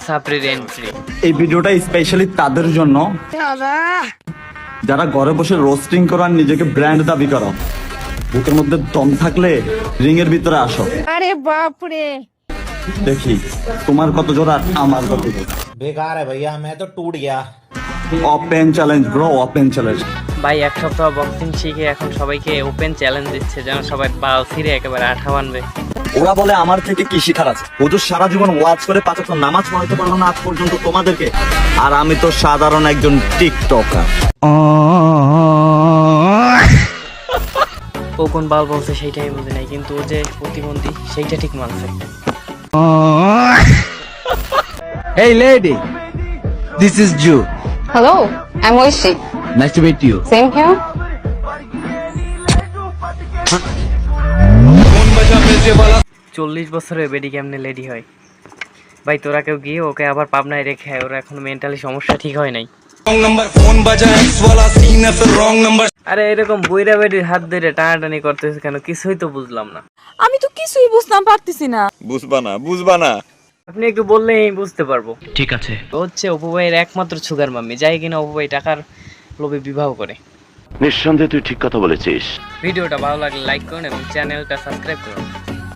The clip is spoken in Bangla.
সাবরির এন্ট্রি। এই ভিডিওটা স্পেশালি তাদের জন্য যারা ঘরে বসে রোস্টিং করো আর নিজেকে ব্র্যান্ড দাবি করো। বুকের মধ্যে দম থাকলে রিং এর ভিতরে আসো। আরে বাপরে, দেখি তোমার কত জোর আর আমার কত জোর। बेकार है भैया, मैं तो टूट गया। Open challenge bro, open challenge. ভাই এক সপ্তাহ বক্সিং শিখে এখন সবাইকে ওপেন চ্যালেঞ্জ দিচ্ছে যেন সবাই বাল ছিঁড়ে একেবারে আঠা বানবে। ওরা বলে আমার থেকে কি শিখার আছে? হুজুর সারা জীবন ওয়াজ করে ৫ ওয়াক্ত নামাজ পড়াতে পারলো না আজ পর্যন্ত তোমাদেরকে। আর আমি তো সাধারণ একজন টিকটকার। ও কোন বাল বলছে সেইটাই বুঝি নাই, কিন্তু ও যে প্রতিবন্ধী সেইটা ঠিক মানছে। Hey lady, this is Ju. Hello, I'm Oishi. Nice to meet you. Same here. 40 বছরের বেডি কেমনে লেডি হয়? ভাই তোরা কেউ গিয়ে ওকে আবার পাবনায় রেখে আয়, ওরা এখন মেন্টালি সমস্যা ঠিক হয় নাই। আরে এরকম বইরা বেডির হাত ধরে টানাটানি করতেছে কেন? কিছুই তো বুঝলাম না। আমি তো কিছুই বুঝতাম পারতেছি না। বুঝবা না। আপনি একটু বললেই বুঝতে পারবো। ঠিক আছে। ও হচ্ছে অপু ভাইয়ের একমাত্র সুগার মাম্মি, যাই কিনা অপু ভাই টাকার লোভে বিবাহ করে। নিঃসন্দেহে তুই ঠিক কথা বলেছিস। ভিডিওটা ভালো লাগলে লাইক করুন এবং চ্যানেলটা সাবস্ক্রাইব করুন।